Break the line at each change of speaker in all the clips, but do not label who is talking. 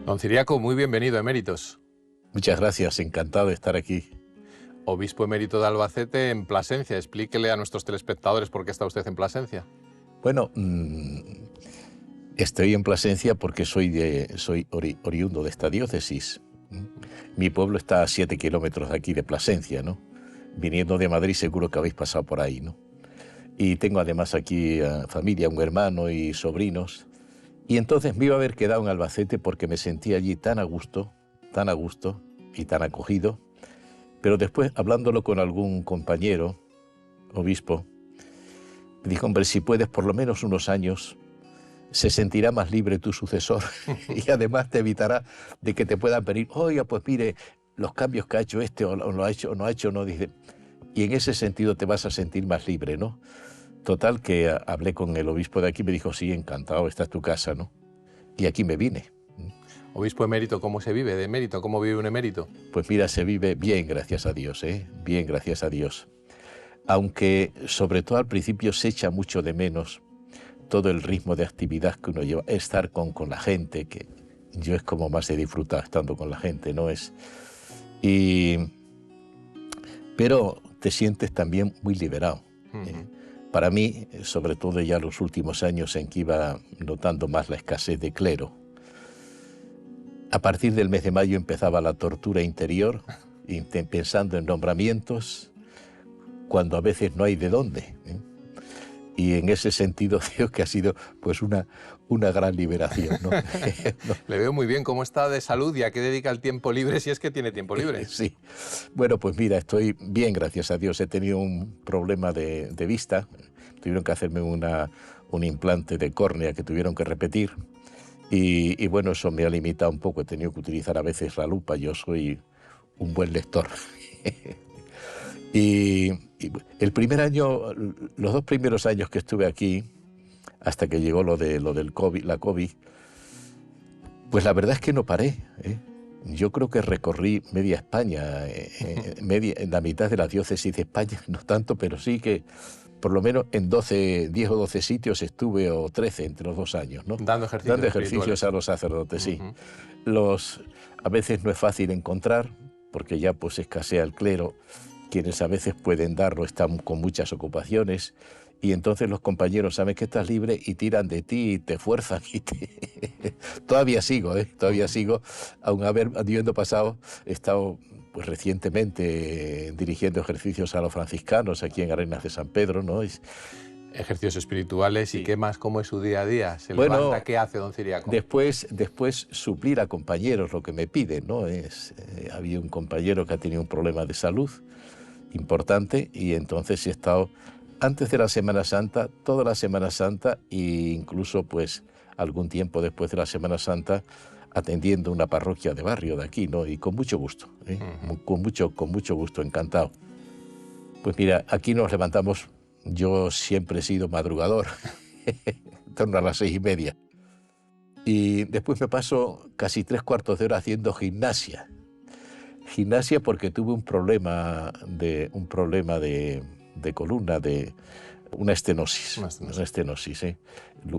Don Ciriaco, muy bienvenido, eméritos.
Muchas gracias, encantado de estar aquí.
Obispo emérito de Albacete en Plasencia. Explíquele a nuestros telespectadores por qué está usted en Plasencia.
Bueno, estoy en Plasencia porque soy oriundo de esta diócesis. Mi pueblo está a 7 kilómetros de aquí de Plasencia, ¿no? Viniendo de Madrid seguro que habéis pasado por ahí, ¿no? Y tengo además aquí familia, un hermano y sobrinos. Y entonces me iba a haber quedado en Albacete porque me sentía allí tan a gusto y tan acogido. Pero después, hablándolo con algún compañero, obispo, me dijo, hombre, si puedes por lo menos unos años, se sentirá más libre tu sucesor y además te evitará de que te puedan pedir, oiga, pues mire, los cambios que ha hecho este o lo ha hecho o no ha hecho, no, dice. Y en ese sentido te vas a sentir más libre, ¿no? Total, que hablé con el obispo de aquí y me dijo, sí, encantado, esta es tu casa, ¿no? Y aquí me vine.
Obispo emérito, ¿cómo se vive de emérito? ¿Cómo vive un emérito?
Pues mira, se vive bien, gracias a Dios, ¿eh? Bien, gracias a Dios. Aunque sobre todo al principio se echa mucho de menos todo el ritmo de actividad que uno lleva, estar con la gente, que yo es como más he disfrutado estando con la gente, ¿no? Pero te sientes también muy liberado. Para mí, sobre todo ya los últimos años en que iba notando más la escasez de clero, a partir del mes de mayo empezaba la tortura interior, pensando en nombramientos, cuando a veces no hay de dónde. Y en ese sentido creo que ha sido pues una gran liberación, ¿no?
Le veo muy bien. ¿Cómo está de salud y a qué dedica el tiempo libre, si es que tiene tiempo libre?
Sí. Bueno, pues mira, estoy bien, gracias a Dios. He tenido un problema de vista. Tuvieron que hacerme un implante de córnea que tuvieron que repetir. Y bueno, eso me ha limitado un poco. He tenido que utilizar a veces la lupa. Yo soy un buen lector. Y el primer año, los 2 primeros años que estuve aquí, hasta que llegó lo del COVID, la COVID, pues la verdad es que no paré, ¿eh? Yo creo que recorrí media España, la mitad de la diócesis de España, no tanto, pero sí que por lo menos en 10 o 12 sitios estuve, o 13 entre los 2 años, ¿no?
Dando
ejercicios a los sacerdotes, sí. A veces no es fácil encontrar, porque ya pues escasea el clero. Quienes a veces pueden darlo están con muchas ocupaciones y entonces los compañeros saben que estás libre y tiran de ti y te fuerzan. Todavía sigo, aun habiendo pasado, he estado pues recientemente dirigiendo ejercicios a los franciscanos aquí en Arenas de San Pedro, ¿no?
Ejercicios espirituales. Sí. ¿Y qué más? ¿Cómo es su día a día? ¿Se
bueno,
levanta? ¿Qué hace, don Ciriaco?
Después suplir a compañeros lo que me piden, ¿no? Había un compañero que ha tenido un problema de salud importante y entonces he estado antes de la Semana Santa, toda la Semana Santa e incluso pues algún tiempo después de la Semana Santa atendiendo una parroquia de barrio de aquí, ¿no? Y con mucho gusto, con mucho gusto, encantado. Pues mira, aquí nos levantamos, yo siempre he sido madrugador, en torno a las 6:30. Y después me paso casi 3/4 de hora haciendo gimnasia. Gimnasia porque tuve un problema de columna, de una estenosis,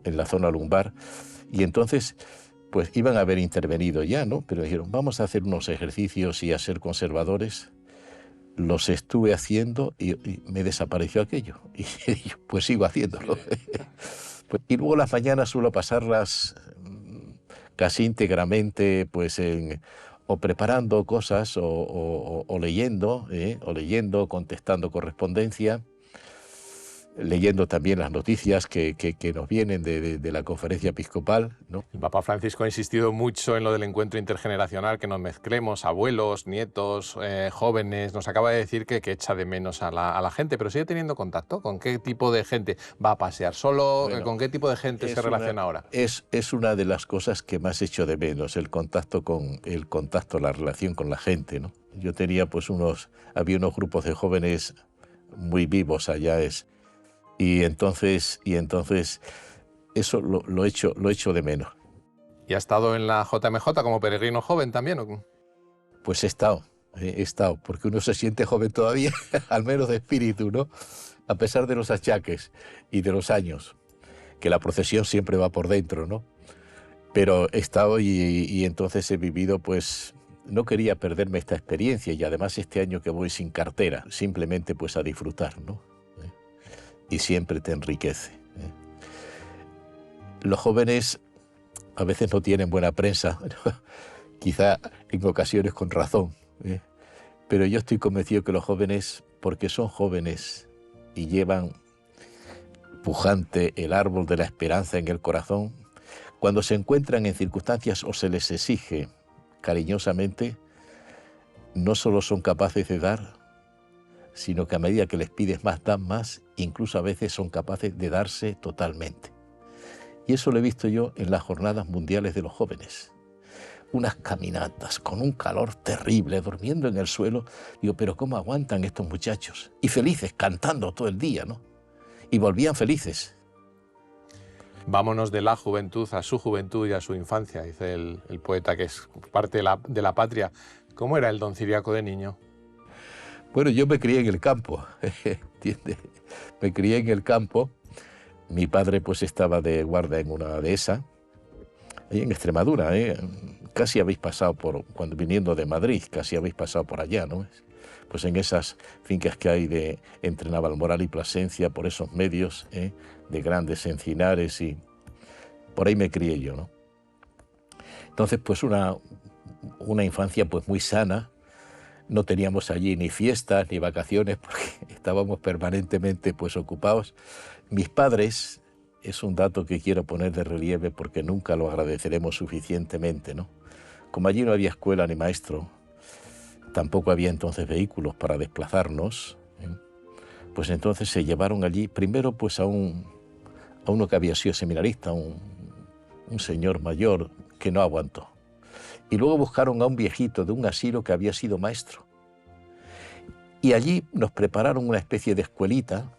en la zona lumbar. Y entonces, pues iban a haber intervenido ya, ¿no? Pero dijeron, vamos a hacer unos ejercicios y a ser conservadores. Los estuve haciendo y me desapareció aquello. Y yo, pues sigo haciéndolo. Y luego las mañanas suelo pasarlas casi íntegramente, pues o preparando cosas o leyendo, contestando correspondencia, leyendo también las noticias que nos vienen de la conferencia episcopal, ¿no?
El Papa Francisco ha insistido mucho en lo del encuentro intergeneracional, que nos mezclemos, abuelos, nietos, jóvenes. Nos acaba de decir que echa de menos a la gente, pero sigue teniendo contacto. ¿Con qué tipo de gente va a pasear solo? Bueno, ¿con qué tipo de gente se relaciona ahora?
Es una de las cosas que más echo de menos, el contacto, la relación con la gente, ¿no? Yo tenía pues había unos grupos de jóvenes muy vivos allá, y entonces eso lo echo de menos.
¿Y ha estado en la JMJ como peregrino joven también, o?
Pues he estado, porque uno se siente joven todavía, al menos de espíritu, ¿no? A pesar de los achaques y de los años, que la procesión siempre va por dentro, ¿no? Pero he estado y entonces he vivido, pues no quería perderme esta experiencia y además este año que voy sin cartera, simplemente pues a disfrutar, ¿no? Y siempre te enriquece. Los jóvenes a veces no tienen buena prensa, quizá en ocasiones con razón, pero yo estoy convencido que los jóvenes, porque son jóvenes y llevan pujante el árbol de la esperanza en el corazón, cuando se encuentran en circunstancias o se les exige cariñosamente, no solo son capaces de dar, sino que a medida que les pides más, dan más, incluso a veces son capaces de darse totalmente. Y eso lo he visto yo en las jornadas mundiales de los jóvenes. Unas caminatas con un calor terrible, durmiendo en el suelo. Digo, pero ¿cómo aguantan estos muchachos? Y felices, cantando todo el día, ¿no? Y volvían felices.
Vámonos de la juventud a su juventud y a su infancia, dice el poeta, que es parte de la patria. ¿Cómo era el don Ciriaco de niño?
Bueno, yo me crié en el campo, ¿entiendes? Me crié en el campo. Mi padre pues estaba de guardia en una dehesa, ahí en Extremadura, casi habéis pasado cuando viniendo de Madrid, casi habéis pasado por allá, ¿no? Pues en esas fincas que hay entre Navalmoral y Plasencia, por esos medios, de grandes encinares, y por ahí me crié yo, ¿no? Entonces pues una infancia pues muy sana. No teníamos allí ni fiestas ni vacaciones porque estábamos permanentemente pues ocupados. Mis padres, es un dato que quiero poner de relieve porque nunca lo agradeceremos suficientemente, ¿no? Como allí no había escuela ni maestro, tampoco había entonces vehículos para desplazarnos, pues entonces se llevaron allí primero pues a uno que había sido seminarista, un señor mayor que no aguantó. Y luego buscaron a un viejito de un asilo que había sido maestro. Y allí nos prepararon una especie de escuelita,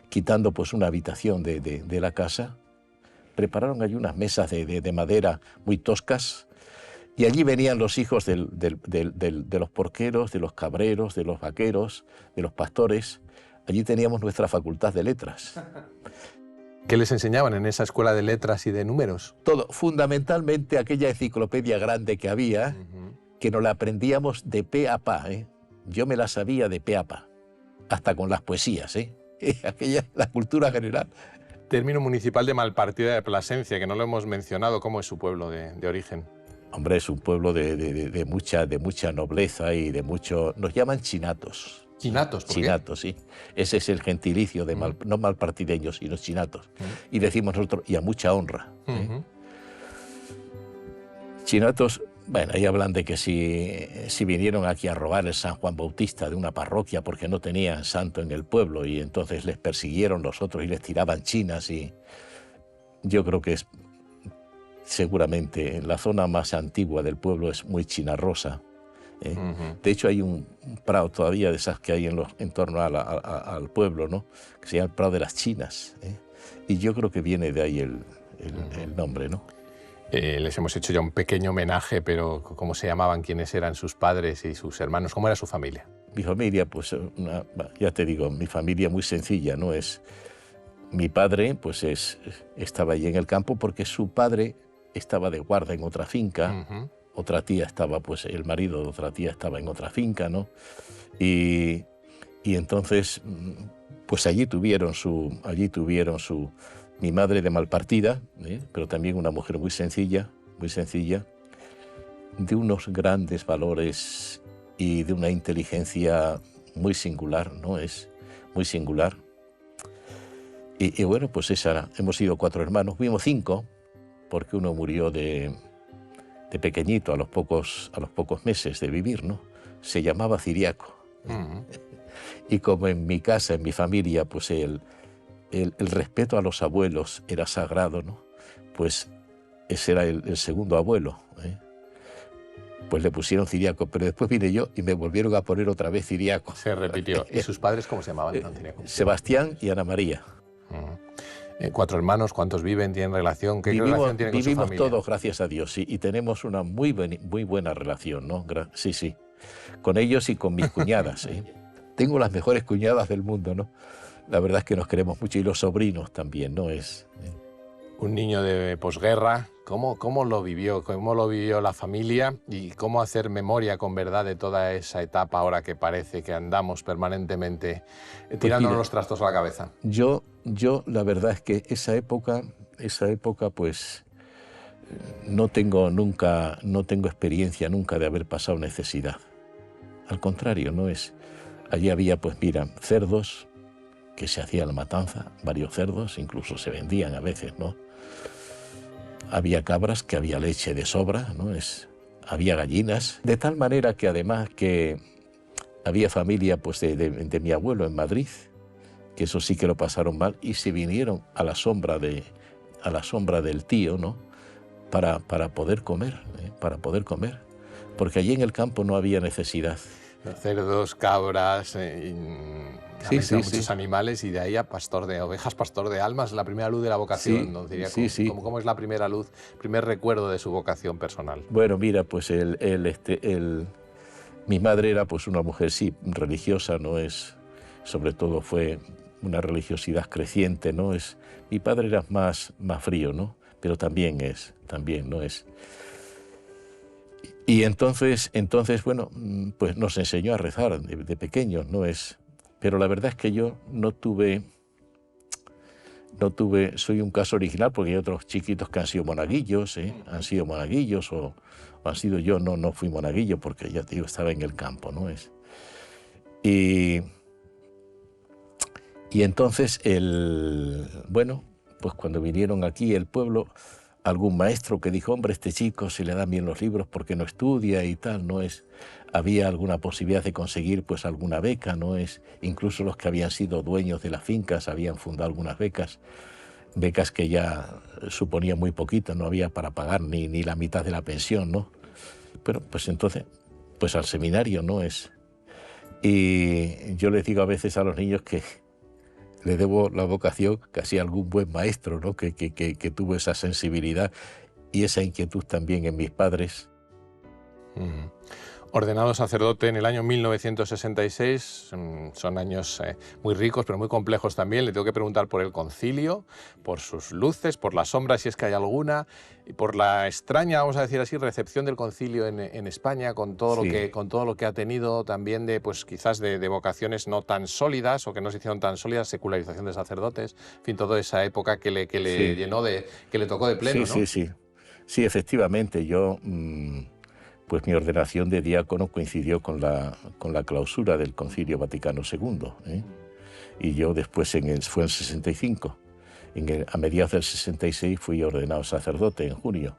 quitando pues una habitación de la casa. Prepararon allí unas mesas de madera muy toscas. Y allí venían los hijos de los porqueros, de los cabreros, de los vaqueros, de los pastores. Allí teníamos nuestra facultad de letras.
¿Qué les enseñaban en esa escuela de letras y de números?
Todo, fundamentalmente aquella enciclopedia grande que había, que nos la aprendíamos de pe a pa. Yo me la sabía de pe a pa, hasta con las poesías. Aquella, la cultura general.
Término municipal de Malpartida de Plasencia, que no lo hemos mencionado. ¿Cómo es su pueblo de origen?
Hombre, es un pueblo de mucha nobleza y de mucho... Nos llaman chinatos.
¿Chinatos? ¿Por
Chinatos,
qué?
sí. Ese es el gentilicio de no malpartideños, sino chinatos. Y decimos nosotros, y a mucha honra. Chinatos, bueno, ahí hablan de que si vinieron aquí a robar el San Juan Bautista de una parroquia porque no tenían santo en el pueblo y entonces les persiguieron los otros y les tiraban chinas, y yo creo que es seguramente en la zona más antigua del pueblo es muy chinarrosa. De hecho hay un prado todavía de esas que hay en torno al pueblo, ¿no? Que se llama el Prado de las Chinas, y yo creo que viene de ahí el nombre, ¿no?
Les hemos hecho ya un pequeño homenaje, pero ¿cómo se llamaban? ¿Quiénes eran sus padres y sus hermanos? ¿Cómo era su familia?
Mi familia, pues ya te digo, mi familia muy sencilla, ¿no? Mi padre pues estaba allí en el campo porque su padre estaba de guarda en otra finca. Otra tía estaba, pues el marido de otra tía estaba en otra finca, ¿no? Y entonces, pues allí tuvieron mi madre de Malpartida, pero también una mujer muy sencilla, de unos grandes valores y de una inteligencia muy singular, ¿no? Es muy singular. Y bueno, pues hemos sido 4 hermanos, fuimos 5, porque uno murió de pequeñito, a los pocos meses de vivir, ¿no? Se llamaba Ciriaco. Y como en mi casa, en mi familia, pues el respeto a los abuelos era sagrado, ¿no? Pues ese era el segundo abuelo, Pues le pusieron Ciriaco, pero después vine yo y me volvieron a poner otra vez Ciriaco.
Se repitió. ¿Y sus padres cómo se llamaban?
Sebastián y Ana María.
4 hermanos, ¿cuántos viven? ¿Tienen relación? ¿Qué relación tienen con su familia?
Vivimos todos, gracias a Dios, sí, y tenemos una muy buena relación, ¿no? Sí, con ellos y con mis cuñadas, Tengo las mejores cuñadas del mundo, ¿no? La verdad es que nos queremos mucho, y los sobrinos también, ¿no?
Un niño de posguerra, ¿cómo lo vivió? ¿Cómo lo vivió la familia? ¿Y cómo hacer memoria con verdad de toda esa etapa ahora que parece que andamos permanentemente
Pues
tirándonos
mira,
los trastos a la cabeza?
yo la verdad es que esa época pues no tengo nunca, no tengo experiencia nunca de haber pasado necesidad. Al contrario, no es. Allí había, pues mira, cerdos, que se hacía la matanza, varios cerdos, incluso se vendían a veces, ¿no? Había cabras, que había leche de sobra, ¿no? Había gallinas, de tal manera que además que había familia pues de mi abuelo en Madrid, que eso sí que lo pasaron mal, y se vinieron a la sombra del tío, ¿no? Para poder comer, para poder comer, porque allí en el campo no había necesidad.
Cerdos, cabras, ha
Sí, sí,
mencionado
sí.
muchos animales y de ahí a pastor de ovejas, pastor de almas, la primera luz de la vocación,
Sí,
¿no? Diría,
sí, sí.
¿cómo es la primera luz, primer recuerdo de su vocación personal?
Bueno, mira, pues mi madre era pues una mujer, sí, religiosa, no es, sobre todo fue una religiosidad creciente, ¿no? Mi padre era más frío, ¿no? Pero también no es. Y entonces, bueno, pues nos enseñó a rezar de pequeños, no es. Pero la verdad es que yo no tuve, soy un caso original porque hay otros chiquitos que han sido monaguillos, han sido monaguillos o han sido yo, no fui monaguillo porque ya te digo, estaba en el campo, ¿no es? Y entonces, bueno, pues cuando vinieron aquí el pueblo, algún maestro que dijo, hombre, este chico se le dan bien los libros porque no estudia y tal, no es. Había alguna posibilidad de conseguir pues alguna beca, no es. Incluso los que habían sido dueños de las fincas habían fundado algunas becas que ya suponían muy poquito, no había para pagar ni la mitad de la pensión, ¿no? Pero pues entonces, pues al seminario, no es. Y yo les digo a veces a los niños que le debo la vocación casi a algún buen maestro, ¿no? Que tuvo esa sensibilidad y esa inquietud también en mis padres.
Mm. Ordenado sacerdote en el año 1966, son años muy ricos, pero muy complejos también. Le tengo que preguntar por el concilio, por sus luces, por las sombras, si es que hay alguna, y por la extraña, vamos a decir así, recepción del concilio en España, con todo
Sí,
lo que ha tenido también de, pues quizás de vocaciones no tan sólidas o que no se hicieron tan sólidas, secularización de sacerdotes, en fin, toda esa época que le
sí,
llenó que le tocó de pleno,
sí,
¿no?
sí, sí. Sí, efectivamente, pues mi ordenación de diácono coincidió con la clausura del Concilio Vaticano II, ¿eh? Y yo después, fue en 65. A mediados del 66 fui ordenado sacerdote en junio.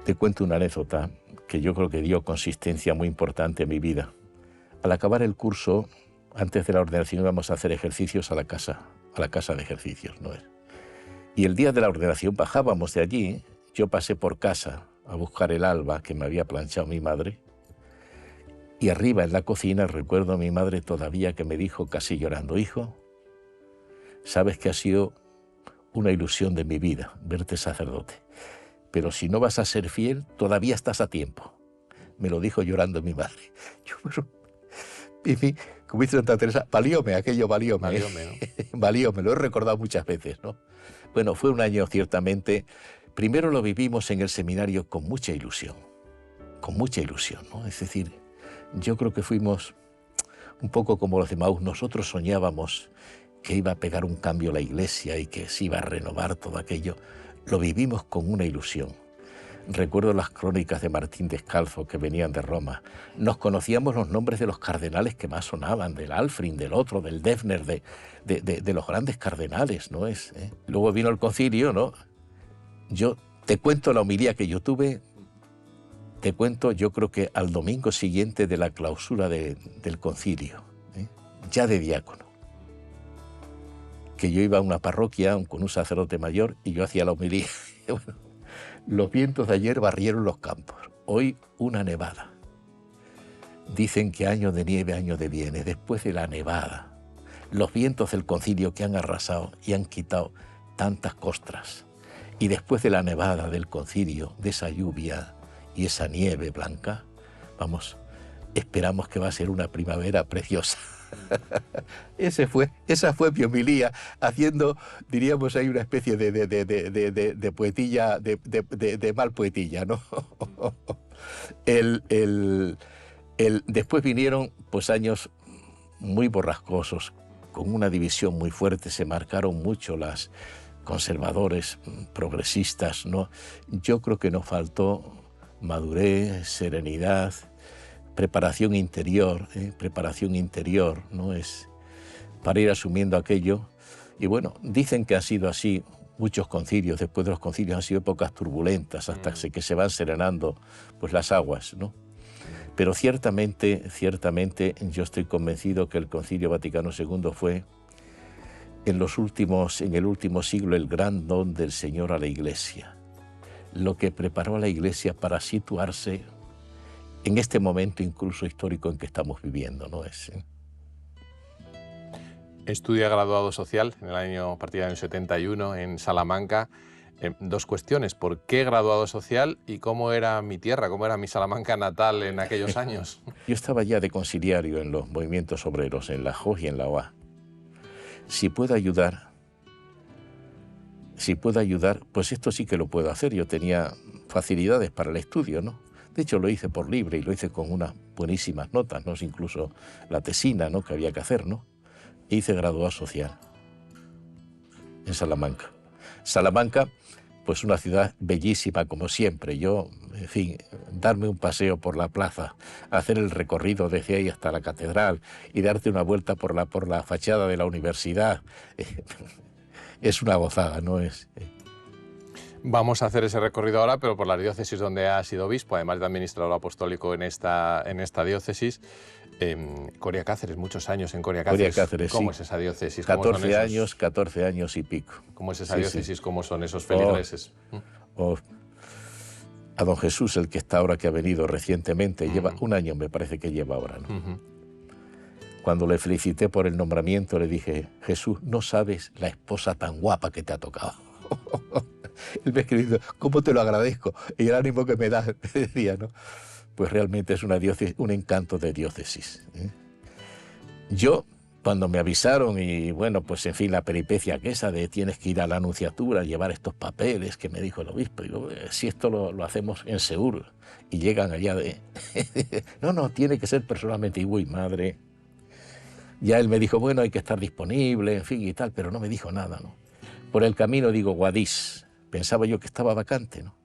Te cuento una anécdota que yo creo que dio consistencia muy importante en mi vida. Al acabar el curso, antes de la ordenación íbamos a hacer ejercicios a la casa de ejercicios, ¿no es? Y el día de la ordenación bajábamos de allí, yo pasé por casa a buscar el alba que me había planchado mi madre, y arriba en la cocina recuerdo a mi madre todavía que me dijo casi llorando, hijo, sabes que ha sido una ilusión de mi vida verte sacerdote, pero si no vas a ser fiel, todavía estás a tiempo. Me lo dijo llorando mi madre. Yo, pero, en fin, como dice Santa Teresa, aquello valióme.
Valióme, ¿no?
Valióme, lo he recordado muchas veces, ¿no? Bueno, fue un año ciertamente. Primero lo vivimos en el seminario con mucha ilusión, ¿no? Es decir, yo creo que fuimos un poco como los de Maús. Nosotros soñábamos que iba a pegar un cambio la Iglesia y que se iba a renovar todo aquello. Lo vivimos con una ilusión. Recuerdo las crónicas de Martín Descalzo que venían de Roma. Nos conocíamos los nombres de los cardenales que más sonaban, del Alfrin, del otro, del Defner, de los grandes cardenales, ¿no es? Luego vino el concilio, ¿no? Yo te cuento la homilía que yo tuve, yo creo que al domingo siguiente de la clausura del concilio, ya de diácono, que yo iba a una parroquia con un sacerdote mayor y yo hacía la homilía. Bueno, los vientos de ayer barrieron los campos, hoy una nevada. Dicen que año de nieve, año de bienes. Después de la nevada, los vientos del concilio que han arrasado y han quitado tantas costras, y después de la nevada del concilio, de esa lluvia y esa nieve blanca, vamos, esperamos que va a ser una primavera preciosa. Esa fue mi homilía, haciendo, diríamos, ahí una especie de poetilla, de mal poetilla, ¿no? Después vinieron pues años muy borrascosos, con una división muy fuerte, se marcaron mucho las conservadores, progresistas, ¿no? Yo creo que nos faltó madurez, serenidad, preparación interior, ¿no? Es para ir asumiendo aquello. Y bueno, dicen que ha sido así muchos concilios, después de los concilios han sido épocas turbulentas, hasta que se van serenando pues las aguas, ¿no? Pero ciertamente yo estoy convencido que el Concilio Vaticano II fue en el último siglo el gran don del Señor a la Iglesia, lo que preparó a la Iglesia para situarse en este momento incluso histórico en que estamos viviendo, ¿no es?
Estudia graduado social en el año, a partir del año 71 en Salamanca. Dos cuestiones: ¿por qué graduado social y cómo era mi tierra, cómo era mi Salamanca natal en aquellos años?
Yo estaba ya de conciliario en los movimientos obreros, en la JOJ y en la OA. Si puedo ayudar, pues esto sí que lo puedo hacer. Yo tenía facilidades para el estudio, ¿no? De hecho, lo hice por libre y lo hice con unas buenísimas notas, ¿no? Incluso la tesina, ¿no?, que había que hacer, ¿no? E hice graduado social en Salamanca. Salamanca, pues una ciudad bellísima como siempre. Yo, en fin, darme un paseo por la plaza, hacer el recorrido desde ahí hasta la catedral y darte una vuelta por la fachada de la universidad, es una gozada, ¿no es?
Vamos a hacer ese recorrido ahora, pero por la diócesis donde ha sido obispo, además de administrador apostólico en esta diócesis. Coria Cáceres, muchos años en Coria Cáceres.
Coria Cáceres,
¿Cómo
sí.
es esa diócesis?
14 años y pico.
¿Cómo es esa diócesis? Sí. ¿Cómo son esos feligreses?
A don Jesús, el que está ahora, que ha venido recientemente, lleva un año, me parece que lleva ahora, ¿no? Cuando le felicité por el nombramiento, le dije: Jesús, no sabes la esposa tan guapa que te ha tocado. Él me escribió: ¿cómo te lo agradezco? Y el ánimo que me da, me decía, ¿no? Pues realmente es una diócesis, un encanto de diócesis, ¿eh? Yo, cuando me avisaron, y bueno, pues en fin, la peripecia que esa de tienes que ir a la anunciatura, llevar estos papeles, que me dijo el obispo, digo, si esto lo hacemos en Seur, y llegan allá de... no, tiene que ser personalmente. Y uy, madre... Ya él me dijo, bueno, hay que estar disponible, en fin y tal, pero no me dijo nada, ¿no? Por el camino digo, Guadix, pensaba yo que estaba vacante, ¿no?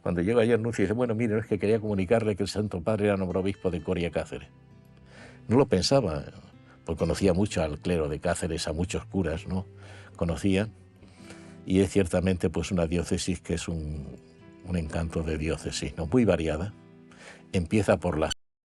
Cuando llego ayer, anuncio y dice, bueno, mire, no es que quería comunicarle que el Santo Padre era nombrado obispo de Coria Cáceres. No lo pensaba, porque conocía mucho al clero de Cáceres, a muchos curas, ¿no? Conocía, y es ciertamente pues una diócesis que es un encanto de diócesis, ¿no? Muy variada. Empieza por las